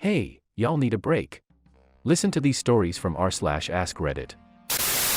Hey, y'all need a break. Listen to these stories from r/AskReddit.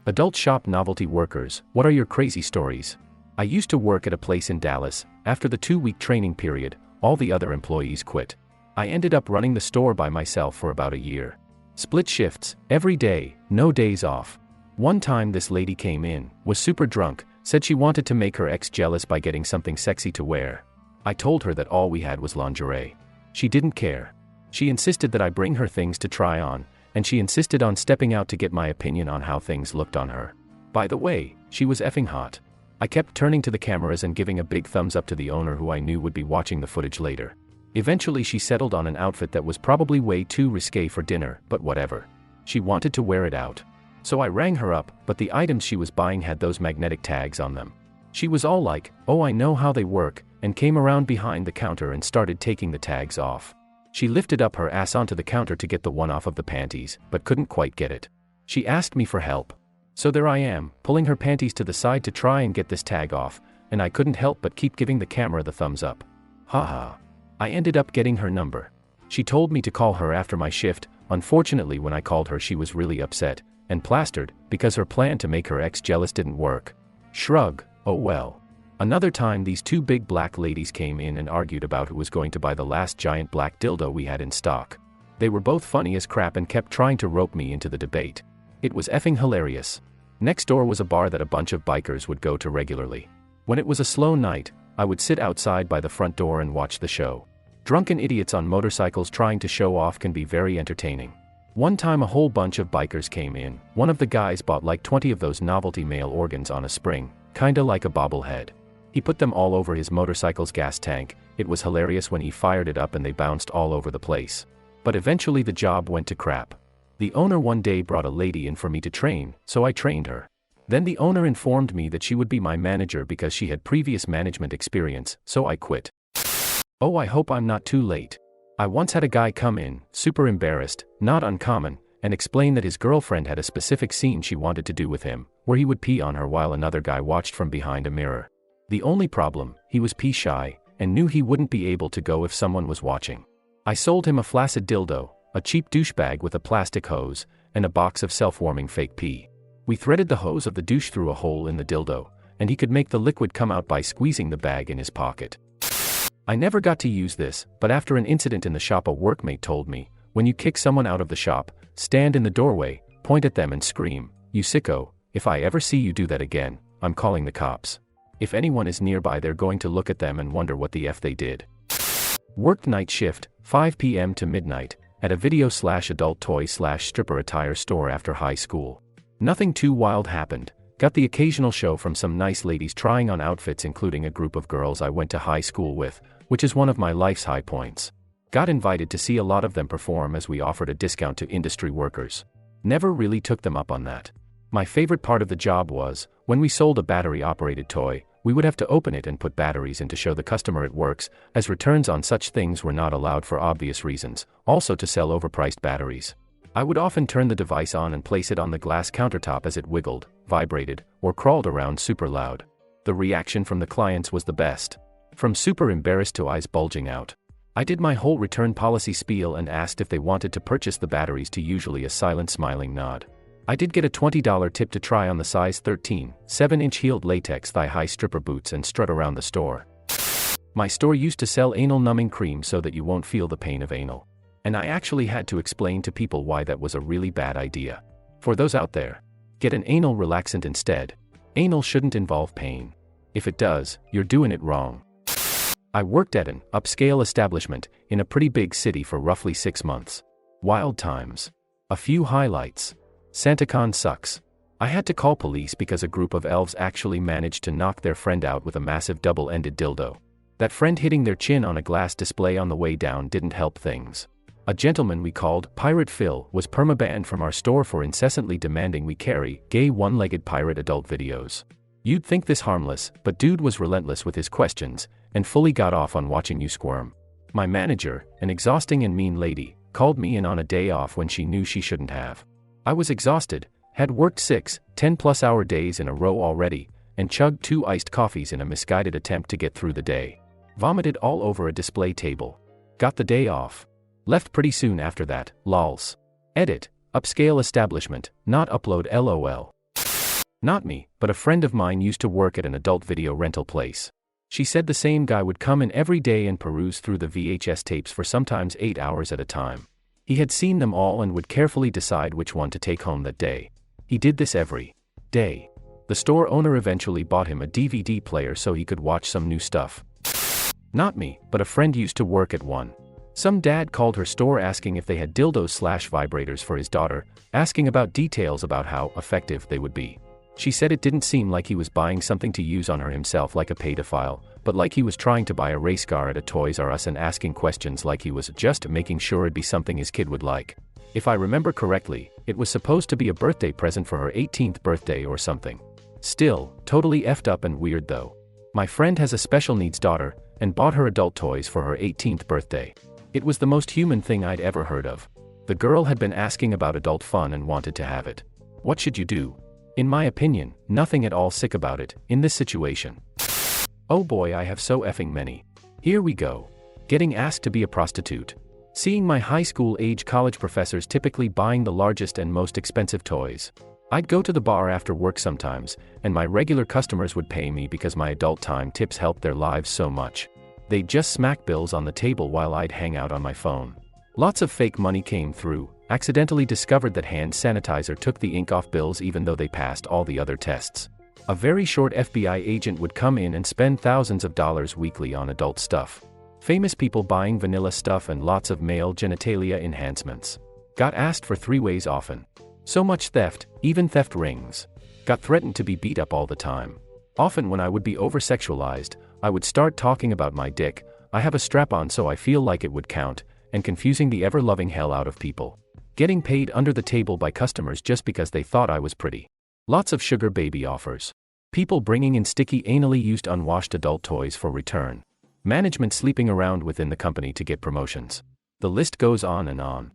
Adult shop novelty workers, what are your crazy stories? I used to work at a place in Dallas. After the 2-week training period, all the other employees quit. I ended up running the store by myself for about a year. Split shifts, every day, no days off. One time this lady came in, was super drunk, said she wanted to make her ex jealous by getting something sexy to wear. I told her that all we had was lingerie. She didn't care. She insisted that I bring her things to try on, and she insisted on stepping out to get my opinion on how things looked on her. By the way, she was effing hot. I kept turning to the cameras and giving a big thumbs up to the owner who I knew would be watching the footage later. Eventually she settled on an outfit that was probably way too risque for dinner, but whatever. She wanted to wear it out. So I rang her up, but the items she was buying had those magnetic tags on them. She was all like, "Oh, I know how they work," and came around behind the counter and started taking the tags off. She lifted up her ass onto the counter to get the one off of the panties, but couldn't quite get it. She asked me for help. So there I am, pulling her panties to the side to try and get this tag off, and I couldn't help but keep giving the camera the thumbs up. Haha. I ended up getting her number. She told me to call her after my shift. Unfortunately, when I called her, she was really upset and plastered because her plan to make her ex jealous didn't work. Shrug, oh well. Another time these two big black ladies came in and argued about who was going to buy the last giant black dildo we had in stock. They were both funny as crap and kept trying to rope me into the debate. It was effing hilarious. Next door was a bar that a bunch of bikers would go to regularly. When it was a slow night, I would sit outside by the front door and watch the show. Drunken idiots on motorcycles trying to show off can be very entertaining. One time a whole bunch of bikers came in. One of the guys bought like 20 of those novelty male organs on a spring, kinda like a bobblehead. He put them all over his motorcycle's gas tank. It was hilarious when he fired it up and they bounced all over the place. But eventually the job went to crap. The owner one day brought a lady in for me to train, so I trained her. Then the owner informed me that she would be my manager because she had previous management experience, so I quit. Oh, I hope I'm not too late. I once had a guy come in, super embarrassed, not uncommon, and explain that his girlfriend had a specific scene she wanted to do with him, where he would pee on her while another guy watched from behind a mirror. The only problem, he was pee shy, and knew he wouldn't be able to go if someone was watching. I sold him a flaccid dildo, a cheap douchebag with a plastic hose, and a box of self-warming fake pee. We threaded the hose of the douche through a hole in the dildo, and he could make the liquid come out by squeezing the bag in his pocket. I never got to use this, but after an incident in the shop a workmate told me, when you kick someone out of the shop, stand in the doorway, point at them and scream, "You sicko, if I ever see you do that again, I'm calling the cops." If anyone is nearby they're going to look at them and wonder what the F they did. Worked night shift, 5 p.m. to midnight, at a video/adult toy/stripper attire store after high school. Nothing too wild happened. Got the occasional show from some nice ladies trying on outfits, including a group of girls I went to high school with, which is one of my life's high points. Got invited to see a lot of them perform as we offered a discount to industry workers. Never really took them up on that. My favorite part of the job was, when we sold a battery-operated toy, we would have to open it and put batteries in to show the customer it works, as returns on such things were not allowed for obvious reasons, also to sell overpriced batteries. I would often turn the device on and place it on the glass countertop as it wiggled, vibrated, or crawled around super loud. The reaction from the clients was the best. From super embarrassed to eyes bulging out. I did my whole return policy spiel and asked if they wanted to purchase the batteries, to usually a silent smiling nod. I did get a $20 tip to try on the size 13, 7-inch heeled latex thigh-high stripper boots and strut around the store. My store used to sell anal numbing cream so that you won't feel the pain of anal. And I actually had to explain to people why that was a really bad idea. For those out there, get an anal relaxant instead. Anal shouldn't involve pain. If it does, you're doing it wrong. I worked at an upscale establishment in a pretty big city for roughly 6 months. Wild times. A few highlights. SantaCon sucks. I had to call police because a group of elves actually managed to knock their friend out with a massive double-ended dildo. That friend hitting their chin on a glass display on the way down didn't help things. A gentleman we called Pirate Phil was permabanned from our store for incessantly demanding we carry gay one-legged pirate adult videos. You'd think this harmless, but dude was relentless with his questions, and fully got off on watching you squirm. My manager, an exhausting and mean lady, called me in on a day off when she knew she shouldn't have. I was exhausted, had worked 6, 10+ hour days in a row already, and chugged 2 iced coffees in a misguided attempt to get through the day. Vomited all over a display table. Got the day off. Left pretty soon after that, lols. Edit. Upscale establishment, not upload lol. Not me, but a friend of mine used to work at an adult video rental place. She said the same guy would come in every day and peruse through the VHS tapes for sometimes 8 hours at a time. He had seen them all and would carefully decide which one to take home that day. He did this every day. The store owner eventually bought him a DVD player so he could watch some new stuff. Not me, but a friend used to work at one. Some dad called her store asking if they had dildos/vibrators for his daughter, asking about details about how effective they would be. She said it didn't seem like he was buying something to use on her himself like a pedophile, but like he was trying to buy a race car at a Toys R Us and asking questions like he was just making sure it'd be something his kid would like. If I remember correctly, it was supposed to be a birthday present for her 18th birthday or something. Still, totally effed up and weird though. My friend has a special needs daughter, and bought her adult toys for her 18th birthday. It was the most human thing I'd ever heard of. The girl had been asking about adult fun and wanted to have it. What should you do? In my opinion, nothing at all sick about it, in this situation. Oh boy, I have so effing many. Here we go. Getting asked to be a prostitute. Seeing my high school age college professors typically buying the largest and most expensive toys. I'd go to the bar after work sometimes, and my regular customers would pay me because my adult time tips helped their lives so much. They'd just smack bills on the table while I'd hang out on my phone. Lots of fake money came through. Accidentally discovered that hand sanitizer took the ink off bills even though they passed all the other tests. A very short FBI agent would come in and spend thousands of dollars weekly on adult stuff. Famous people buying vanilla stuff and lots of male genitalia enhancements. Got asked for 3-ways often. So much theft, even theft rings. Got threatened to be beat up all the time. Often when I would be over-sexualized, I would start talking about my dick, I have a strap-on so I feel like it would count, and confusing the ever-loving hell out of people. Getting paid under the table by customers just because they thought I was pretty. Lots of sugar baby offers. People bringing in sticky anally used unwashed adult toys for return. Management sleeping around within the company to get promotions. The list goes on and on.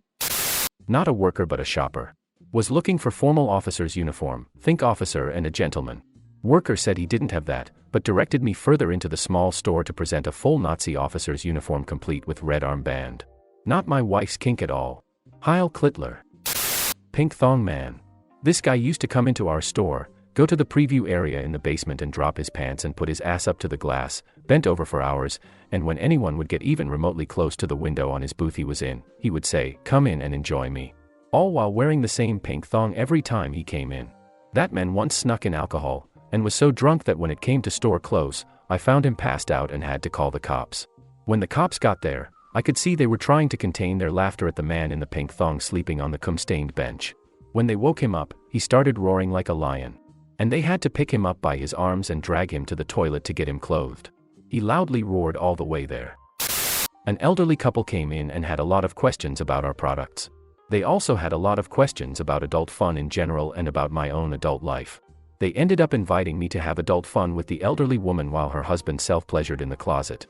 Not a worker but a shopper. Was looking for formal officer's uniform, think officer and a gentleman. Worker said he didn't have that, but directed me further into the small store to present a full Nazi officer's uniform complete with red armband. Not my wife's kink at all. Heil Klittler. Pink thong man. This guy used to come into our store, go to the preview area in the basement and drop his pants and put his ass up to the glass, bent over for hours, and when anyone would get even remotely close to the window on his booth he was in, he would say, "Come in and enjoy me." All while wearing the same pink thong every time he came in. That man once snuck in alcohol, and was so drunk that when it came to store close, I found him passed out and had to call the cops. When the cops got there, I could see they were trying to contain their laughter at the man in the pink thong sleeping on the cum-stained bench. When they woke him up, he started roaring like a lion. And they had to pick him up by his arms and drag him to the toilet to get him clothed. He loudly roared all the way there. An elderly couple came in and had a lot of questions about our products. They also had a lot of questions about adult fun in general and about my own adult life. They ended up inviting me to have adult fun with the elderly woman while her husband self-pleasured in the closet.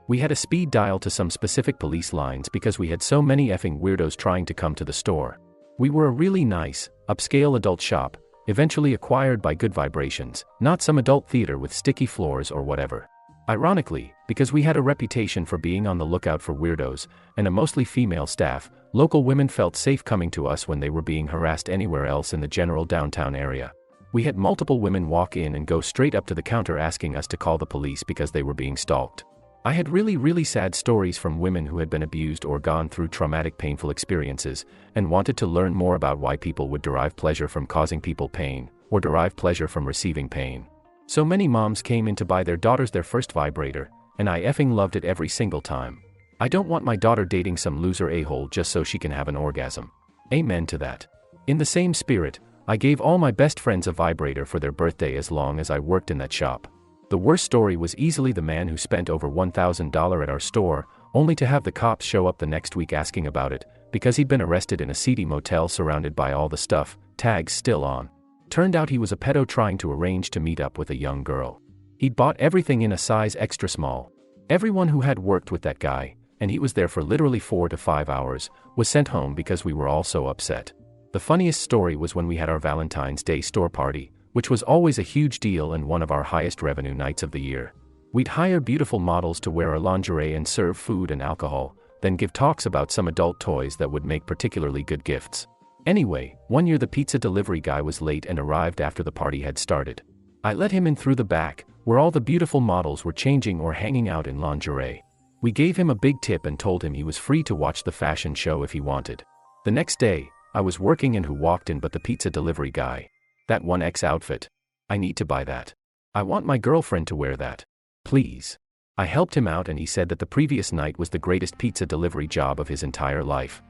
We had a speed dial to some specific police lines because we had so many effing weirdos trying to come to the store. We were a really nice, upscale adult shop, eventually acquired by Good Vibrations, not some adult theater with sticky floors or whatever. Ironically, because we had a reputation for being on the lookout for weirdos, and a mostly female staff, local women felt safe coming to us when they were being harassed anywhere else in the general downtown area. We had multiple women walk in and go straight up to the counter asking us to call the police because they were being stalked. I had really sad stories from women who had been abused or gone through traumatic painful experiences, and wanted to learn more about why people would derive pleasure from causing people pain, or derive pleasure from receiving pain. So many moms came in to buy their daughters their first vibrator, and I effing loved it every single time. I don't want my daughter dating some loser a-hole just so she can have an orgasm. Amen to that. In the same spirit, I gave all my best friends a vibrator for their birthday as long as I worked in that shop. The worst story was easily the man who spent over $1,000 at our store, only to have the cops show up the next week asking about it, because he'd been arrested in a seedy motel surrounded by all the stuff, tags still on. Turned out he was a pedo trying to arrange to meet up with a young girl. He'd bought everything in a size extra small. Everyone who had worked with that guy, and he was there for literally 4 to 5 hours, was sent home because we were all so upset. The funniest story was when we had our Valentine's Day store party, which was always a huge deal and one of our highest revenue nights of the year. We'd hire beautiful models to wear our lingerie and serve food and alcohol, then give talks about some adult toys that would make particularly good gifts. Anyway, one year the pizza delivery guy was late and arrived after the party had started. I let him in through the back, where all the beautiful models were changing or hanging out in lingerie. We gave him a big tip and told him he was free to watch the fashion show if he wanted. The next day, I was working and who walked in but the pizza delivery guy. That 1X outfit. I need to buy that. I want my girlfriend to wear that. Please. I helped him out and he said that the previous night was the greatest pizza delivery job of his entire life.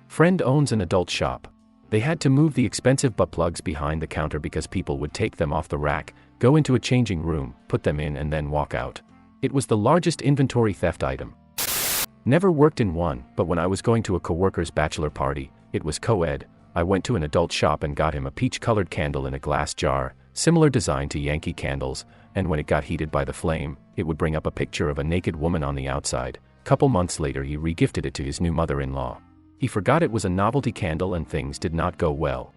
Friend owns an adult shop. They had to move the expensive butt plugs behind the counter because people would take them off the rack, go into a changing room, put them in and then walk out. It was the largest inventory theft item. Never worked in one, but when I was going to a coworker's bachelor party, it was co-ed, I went to an adult shop and got him a peach-colored candle in a glass jar, similar design to Yankee candles, and when it got heated by the flame, it would bring up a picture of a naked woman on the outside. Couple months later he regifted it to his new mother-in-law. He forgot it was a novelty candle and things did not go well.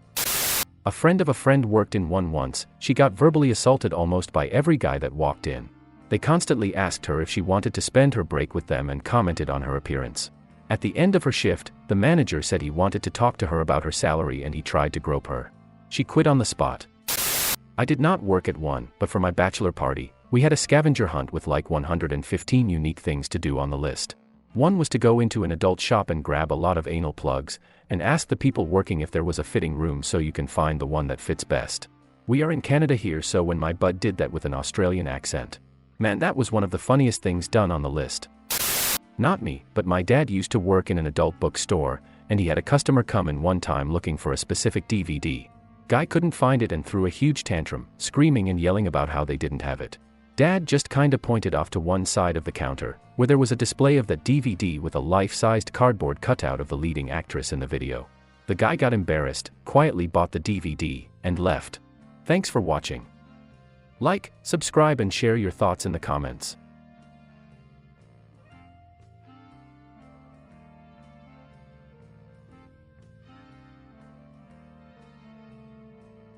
A friend of a friend worked in one once. She got verbally assaulted almost by every guy that walked in. They constantly asked her if she wanted to spend her break with them and commented on her appearance. At the end of her shift, the manager said he wanted to talk to her about her salary and he tried to grope her. She quit on the spot. I did not work at one, but for my bachelor party, we had a scavenger hunt with like 115 unique things to do on the list. One was to go into an adult shop and grab a lot of anal plugs, and ask the people working if there was a fitting room so you can find the one that fits best. We are in Canada here, so when my bud did that with an Australian accent. Man, that was one of the funniest things done on the list. Not me, but my dad used to work in an adult bookstore, and he had a customer come in one time looking for a specific DVD. Guy couldn't find it and threw a huge tantrum, screaming and yelling about how they didn't have it. Dad just kinda pointed off to one side of the counter, where there was a display of that DVD with a life-sized cardboard cutout of the leading actress in the video. The guy got embarrassed, quietly bought the DVD, and left. Thanks for watching. Like, subscribe and share your thoughts in the comments.